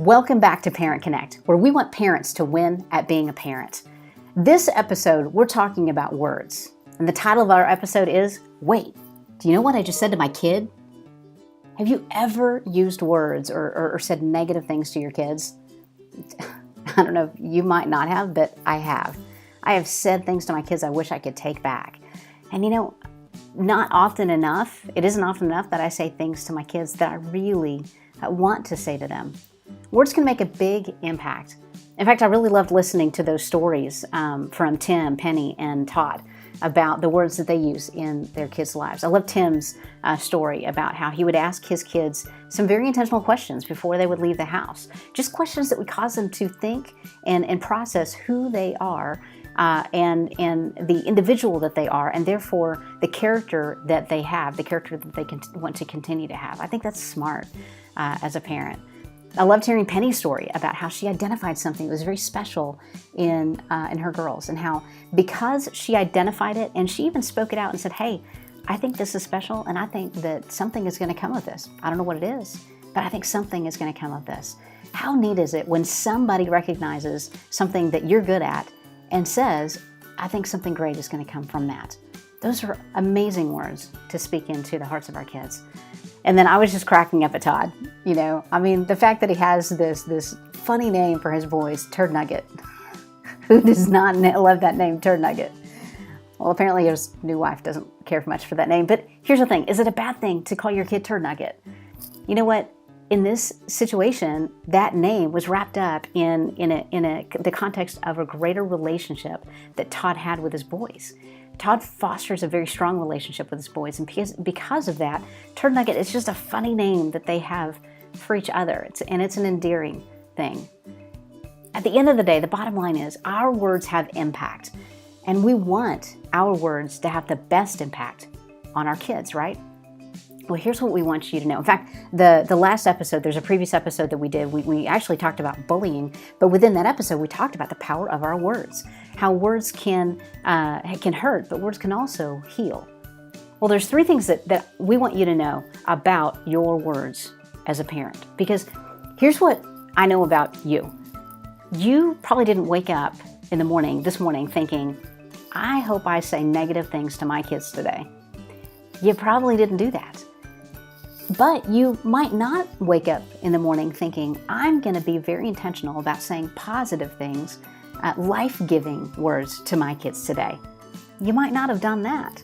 Welcome back to Parent Connect, where we want parents to win at being a parent. This episode, we're talking about words. And the title of our episode is, Wait, do you know what I just said to my kid? Have you ever used words or said negative things to your kids? I don't know, you might not have, but I have. I have said things to my kids I wish I could take back. And it isn't often enough that I say things to my kids that I really want to say to them. Words can make a big impact. In fact, I really loved listening to those stories from Tim, Penny, and Todd about the words that they use in their kids' lives. I love Tim's story about how he would ask his kids some very intentional questions before they would leave the house. Just questions that would cause them to think and process who they are and the individual that they are, and therefore the character that they have, the character that they want to continue to have. I think that's smart as a parent. I loved hearing Penny's story about how she identified something that was very special in her girls, and how because she identified it and she even spoke it out and said, hey, I think this is special and I think that something is going to come of this. I don't know what it is, but I think something is going to come of this. How neat is it when somebody recognizes something that you're good at and says, I think something great is going to come from that. Those are amazing words to speak into the hearts of our kids. And then I was just cracking up at Todd. The fact that he has this funny name for his boys, Turd Nugget. Who does not love that name, Turd Nugget? Well, apparently his new wife doesn't care much for that name. But here's the thing. Is it a bad thing to call your kid Turd Nugget? You know what? In this situation, that name was wrapped up in the context of a greater relationship that Todd had with his boys. Todd fosters a very strong relationship with his boys, and because of that, Turd Nugget is just a funny name that they have for each other. It's an endearing thing. At the end of the day, the bottom line is our words have impact, and we want our words to have the best impact on our kids, right? Well, here's what we want you to know. In fact, the last episode, there's a previous episode that we did. We actually talked about bullying, but within that episode, we talked about the power of our words, how words can hurt, but words can also heal. Well, there's three things that we want you to know about your words as a parent, because here's what I know about you. You probably didn't wake up this morning thinking, I hope I say negative things to my kids today. You probably didn't do that. But you might not wake up in the morning thinking, I'm going to be very intentional about saying positive things, life-giving words to my kids today. You might not have done that.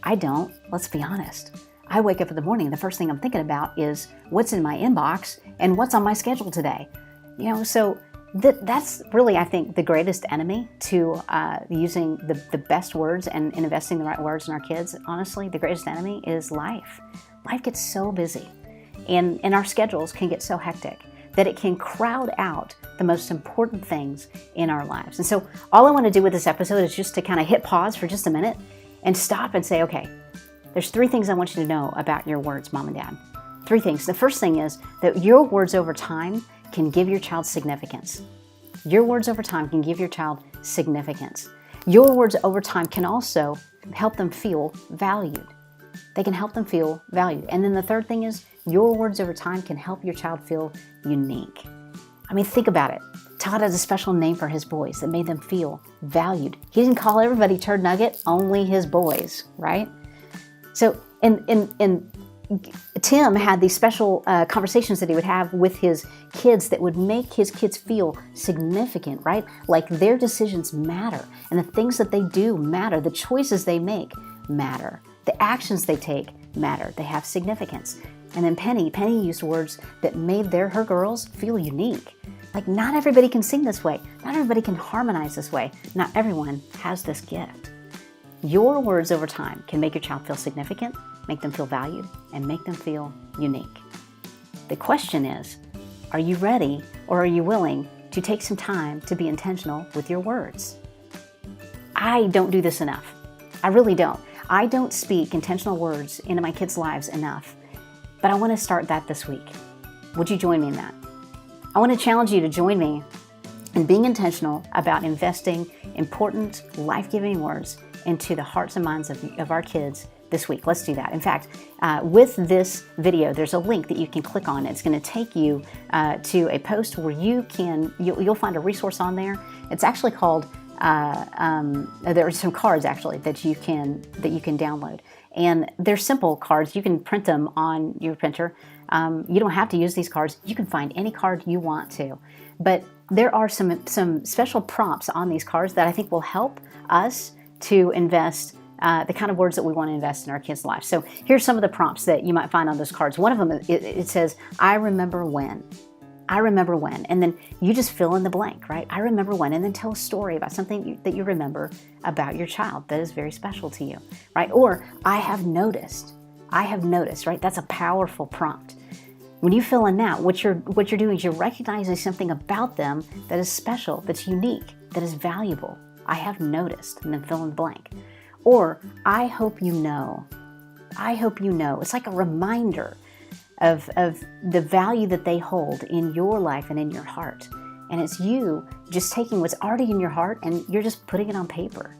I don't, let's be honest. I wake up in the morning, the first thing I'm thinking about is what's in my inbox and what's on my schedule today. So that's really, I think, the greatest enemy to using the best words and investing the right words in our kids. Honestly, the greatest enemy is life. Life gets so busy and our schedules can get so hectic that it can crowd out the most important things in our lives. And so all I want to do with this episode is just to kind of hit pause for just a minute and stop and say, okay, there's three things I want you to know about your words, Mom and Dad. Three things. The first thing is that your words over time can give your child significance. Your words over time can give your child significance. Your words over time can also help them feel valued. They can help them feel valued. And then the third thing is your words over time can help your child feel unique. Think about it. Todd has a special name for his boys that made them feel valued. He didn't call everybody Turd Nugget, only his boys, right? So, and Tim had these special conversations that he would have with his kids that would make his kids feel significant, right? Like their decisions matter, and the things that they do matter, the choices they make matter. The actions they take matter. They have significance. And then Penny used words that made her girls feel unique. Like not everybody can sing this way. Not everybody can harmonize this way. Not everyone has this gift. Your words over time can make your child feel significant, make them feel valued, and make them feel unique. The question is, are you ready or are you willing to take some time to be intentional with your words? I don't do this enough. I really don't. I don't speak intentional words into my kids' lives enough, but I want to start that this week. Would you join me in that? I want to challenge you to join me in being intentional about investing important, life-giving words into the hearts and minds of our kids this week. Let's do that. In fact, with this video, there's a link that you can click on. It's going to take you to a post where you'll find a resource on there. It's actually called, there are some cards actually that you can download. And they're simple cards. You can print them on your printer. You don't have to use these cards. You can find any card you want to. But there are some special prompts on these cards that I think will help us to invest the kind of words that we want to invest in our kids' lives. So here's some of the prompts that you might find on those cards. One of them, it says, I remember when. I remember when. And then you just fill in the blank, right? I remember when. And then tell a story about something that you remember about your child that is very special to you, right? Or I have noticed. I have noticed, right? That's a powerful prompt. When you fill in that, what you're doing is you're recognizing something about them that is special, that's unique, that is valuable. I have noticed, and then fill in the blank. Or, I hope you know. I hope you know. It's like a reminder of the value that they hold in your life and in your heart. And it's you just taking what's already in your heart and you're just putting it on paper.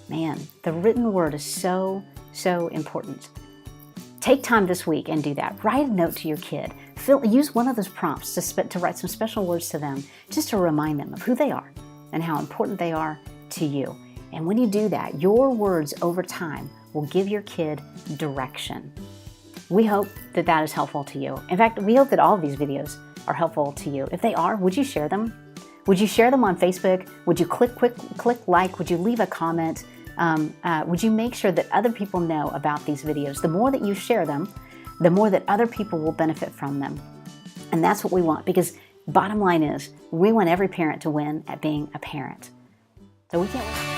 Man, the written word is so, so important. Take time this week and do that. Write a note to your kid. Use one of those prompts to write some special words to them, just to remind them of who they are and how important they are to you. And when you do that, your words over time will give your kid direction. We hope that that is helpful to you. In fact, we hope that all of these videos are helpful to you. If they are, would you share them? Would you share them on Facebook? Would you click like? Would you leave a comment? Would you make sure that other people know about these videos? The more that you share them, the more that other people will benefit from them. And that's what we want, because bottom line is, we want every parent to win at being a parent. So we can't wait.